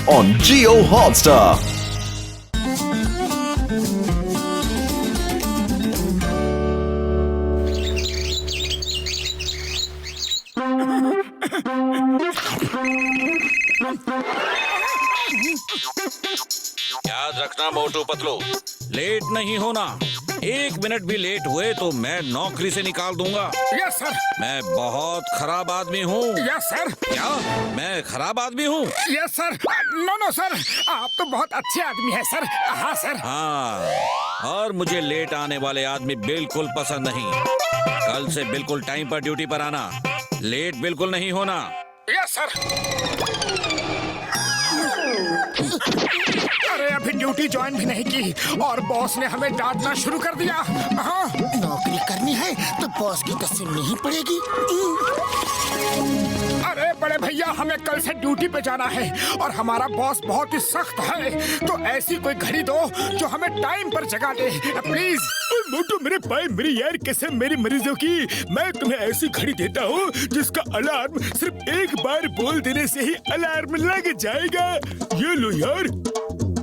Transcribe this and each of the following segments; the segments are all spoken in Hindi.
on Jio Hotstar. याद रखना मोटू पतलू, लेट नहीं होना। 1 मिनट भी लेट हुए तो मैं नौकरी से निकाल दूंगा। Yes sir. मैं बहुत खराब आदमी हूँ। Yes sir. क्या मैं खराब आदमी हूँ? Yes sir. नो सर, आप तो बहुत अच्छे आदमी हैं सर। हाँ सर। हाँ, और मुझे लेट आने वाले आदमी बिल्कुल पसंद नहीं। कल से बिल्कुल टाइम पर ड्यूटी पर आना, लेट बिल्कुल नहीं होना। Yes sir. अरे अभी ड्यूटी ज्वाइन भी नहीं की और बॉस ने हमें डांटना शुरू कर दिया। हाँ। नौकरी करनी है तो बॉस की तो सुननी ही पड़ेगी। अरे बड़े भैया, हमें कल से ड्यूटी पे जाना है और हमारा बॉस बहुत ही सख्त है, तो ऐसी कोई घड़ी दो जो हमें टाइम पर जगा दे प्लीज। मोटू मेरे भाई, मेरी यार कसम मेरी मरीजों की, मैं तुम्हें ऐसी घड़ी देता हूँ जिसका अलार्म सिर्फ एक बार बोल देने से ही अलार्म लग जाएगा। ये लो यार।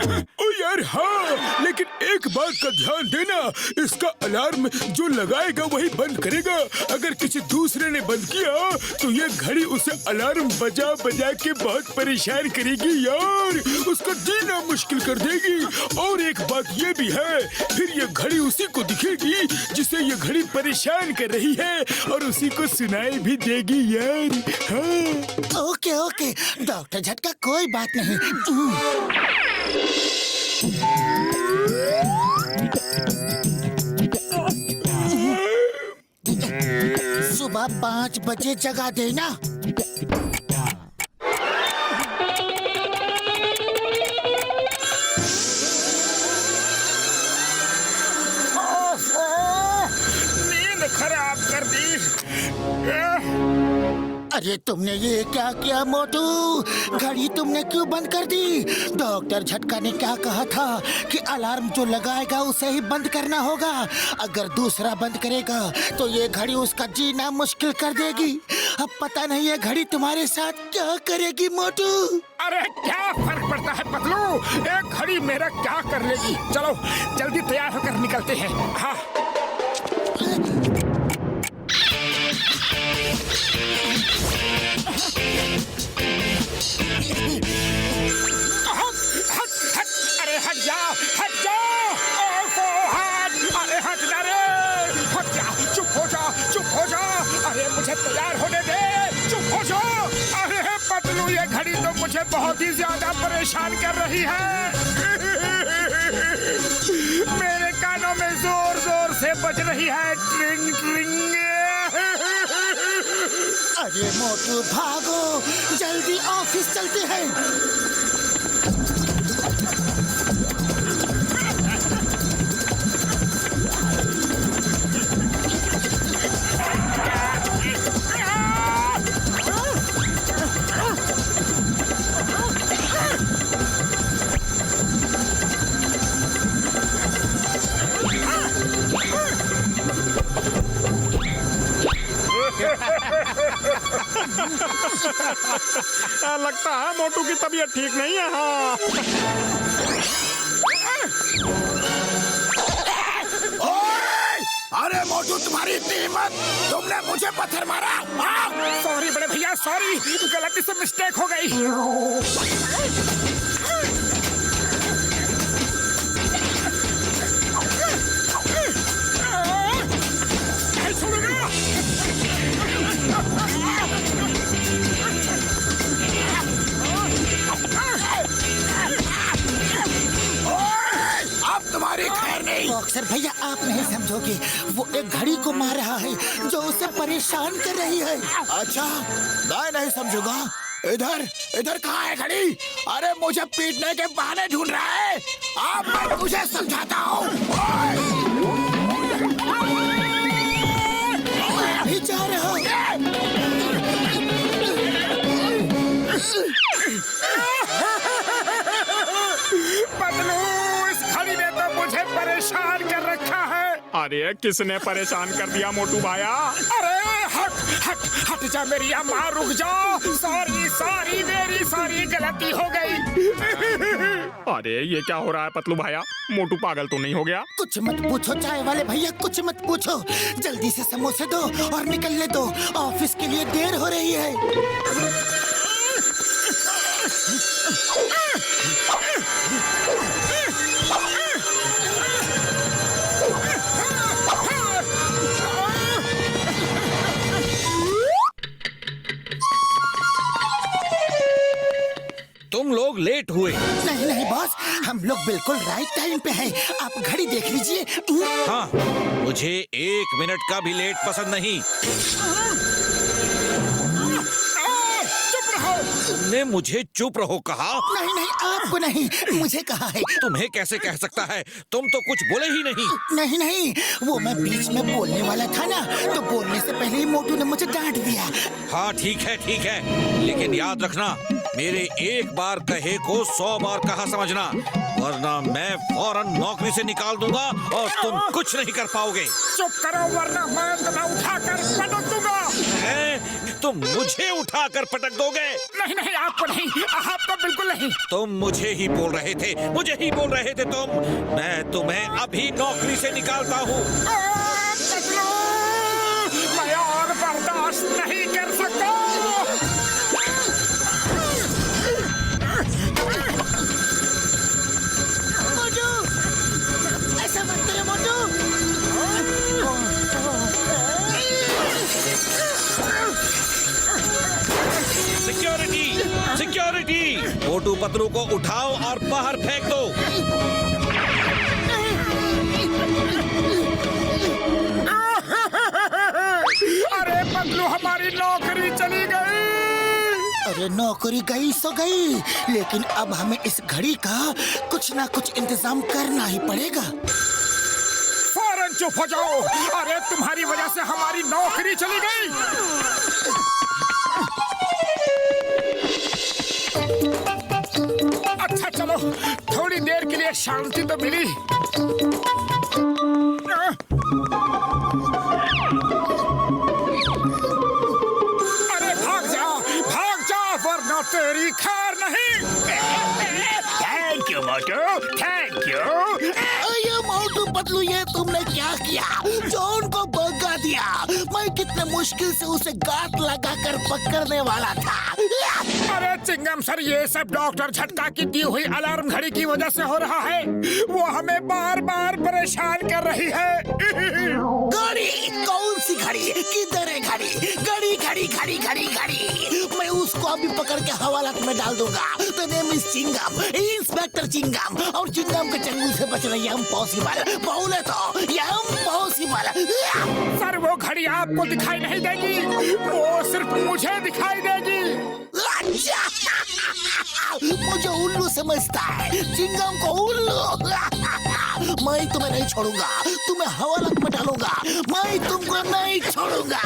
ओ यार हाँ, लेकिन एक बात का ध्यान देना, इसका अलार्म जो लगाएगा वही बंद करेगा। अगर किसी दूसरे ने बंद किया तो ये घड़ी उसे अलार्म बजा बजा के बहुत परेशान करेगी यार, उसका जीना मुश्किल कर देगी। और एक बात ये भी है, फिर ये घड़ी उसी को दिखेगी जिसे ये घड़ी परेशान कर रही है और उसी को सुनाई भी देगी यार। हाँ। ओके ओके डॉक्टर झटका, कोई बात नहीं। सुबह 5 बजे जगा देना। नींद खराब कर दी। अरे तुमने ये क्या किया मोटू? घड़ी तुमने क्यों बंद कर दी? डॉक्टर झटका ने क्या कहा था कि अलार्म जो लगाएगा उसे ही बंद करना होगा। अगर दूसरा बंद करेगा तो ये घड़ी उसका जीना मुश्किल कर देगी। अब पता नहीं ये घड़ी तुम्हारे साथ क्या करेगी मोटू। अरे क्या फर्क पड़ता है पतलू, एक घड़ी मेरा क्या कर लेगी। चलो जल्दी तैयार होकर निकलते हैं। हाँ। अरे हट जाओ, हट जाओ। अरे हट जा रे, हट जा। चुप हो जा, चुप हो जा। अरे मुझे तैयार होने दे, चुप हो जाओ। अरे पतलू, ये घड़ी तो मुझे बहुत ही ज्यादा परेशान कर रही है। मेरे कानों में जोर जोर से बज रही है ट्रिंग ट्रिंग। अरे मोटू भागो, जल्दी ऑफिस चलते हैं। लगता है मोटू की तबीयत ठीक नहीं है। हाँ। अरे मोटू, तुम्हारी इतनी हिम्मत, तुमने मुझे पत्थर मारा। सॉरी बड़े भैया, सॉरी, गलती से मिस्टेक हो गई। अब तुम्हारी खैर नहीं। बॉक्सर भैया, आप नहीं समझोगे, वो एक घड़ी को मार रहा है जो उसे परेशान कर रही है। अच्छा, मैं नहीं समझूंगा। इधर इधर कहाँ है घड़ी? अरे मुझे पीटने के बहाने ढूंढ रहा है। अब मैं तुझे समझाता हूँ। अभी जा रहा हूँ। बदलू, इस घड़ी ने तो मुझे परेशान कर रखा है। अरे किसने परेशान कर दिया मोटू भाया? अरे हट हट हट जा मेरी अम्मा, रुक जाओ। सॉरी सॉरी, मेरी सॉरी, गलती हो गई। अरे ये क्या हो रहा है पतलू भाया? मोटू पागल तो नहीं हो गया? कुछ मत पूछो चाय वाले भैया, कुछ मत पूछो। जल्दी से समोसे दो और निकलने दो, ऑफिस के लिए देर हो रही है। तुम लोग लेट हुए। नहीं नहीं बॉस, हम लोग बिल्कुल राइट टाइम पे हैं। आप घड़ी देख लीजिए। हाँ, मुझे 1 मिनट का भी लेट पसंद नहीं। तुमने मुझे चुप रहो कहा? नहीं नहीं, आपको नहीं, मुझे कहा है। तुम्हें कैसे कह सकता है? तुम तो कुछ बोले ही नहीं। नहीं नहीं, वो मैं बीच में बोलने वाला था ना, तो बोलने से पहले ही मोटू ने मुझे डांट दिया। हाँ ठीक है, लेकिन याद रखना, मेरे एक बार कहे को 100 बार कहा समझना, वरना मैं फौरन नौकरी से निकाल दूंगा और तुम कुछ नहीं कर पाओगे। चुप करो वरना मैं तुम्हें उठाकर पटक दूंगा। तुम मुझे उठाकर पटक दोगे? नहीं नहीं, आपको नहीं, आपको बिल्कुल नहीं। तुम मुझे ही बोल रहे थे, मुझे ही बोल रहे थे तुम। मैं तुम्हें अभी नौकरी से निकालता हूँ। मैं और बर्दाश्त नहीं कर सकता। मोटू, ऐसा मत करो मोटू। सिक्योरिटी! मोटू पतलू को उठाओ और बाहर फेंक दो। अरे पतलू, हमारी नौकरी चली गई। अरे नौकरी गई सो गई, लेकिन अब हमें इस घड़ी का कुछ ना कुछ इंतजाम करना ही पड़ेगा। फौरन चुप हो जाओ। अरे तुम्हारी वजह से हमारी नौकरी चली गई। अच्छा चलो, थोड़ी देर के लिए शांति तो मिली। अरे भाग जा वरना तेरी खैर नहीं। Thank you Motu, thank you. ये मोटू पतलू, ये तुमने क्या किया? जॉन को भगा दिया। मैं कितने मुश्किल से उसे गांठ लगाकर पकड़ने वाला था। अरे चिंगम सर, ये सब डॉक्टर झटका की दी हुई अलार्म घड़ी की वजह से हो रहा है। वो हमें बार बार परेशान कर रही है। घड़ी? कौन सी घड़ी? किधर है घड़ी? घड़ी घड़ी घड़ी घड़ी घड़ी। मैं उसको अभी पकड़ के हवालात में डाल दूंगा। तो name is Chingam, inspector Chingam. और चिंगम के चंगुल से बचना ये इम्पॉसिबल। बोले तो ये इम्पॉसिबल। सर वो घड़ी आपको दिखाई नहीं देगी, वो सिर्फ मुझे दिखाई देगी। मुझे उल्लू समझता है, चिंगम को उल्लू। मैं तुम्हें नहीं छोड़ूंगा, तुम्हें हवालात में डालूंगा। मैं तुमको नहीं छोड़ूंगा।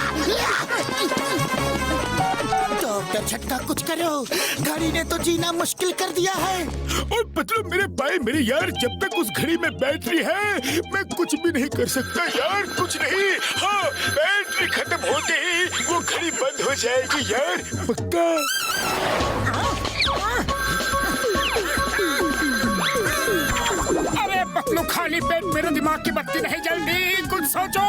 डॉक्टर झटका, कुछ करो, घड़ी ने तो जीना मुश्किल कर दिया है। और पतलू मेरे भाई, मेरे यार, जब तक उस घड़ी में बैटरी है मैं कुछ भी नहीं कर सकता यार, कुछ नहीं। हाँ, बैटरी खत्म होते ही वो घड़ी बंद हो जाएगी यार, पक्का। अरे पतलू, खाली पेट मेरे दिमाग की बत्ती नहीं जल्दी, कुछ सोचो।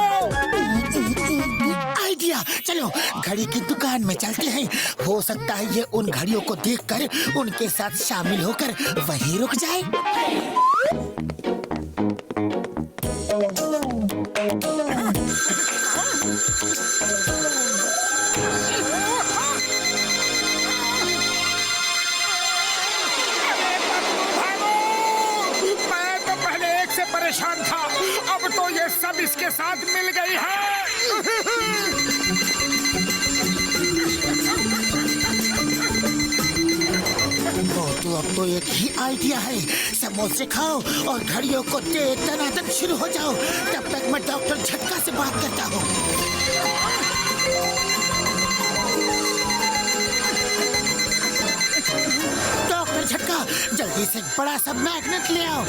आइडिया, चलो घड़ी की दुकान में चलते हैं। हो सकता है ये उन घड़ियों को देखकर उनके साथ शामिल होकर वहीं रुक जाए। मैं तो पहले एक से परेशान था, अब तो ये सब इसके साथ मिल गई है। तो अब तो एक ही आइडिया है, समोसे खाओ और घड़ियों को दनादन शुरू हो जाओ। तब तक मैं डॉक्टर झटका से बात करता हूँ। डॉक्टर झटका, जल्दी से बड़ा सा मैग्नेट ले आओ।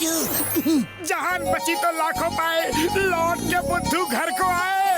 जान बची तो लाखों पाए, लौट के बुद्धू घर को आए।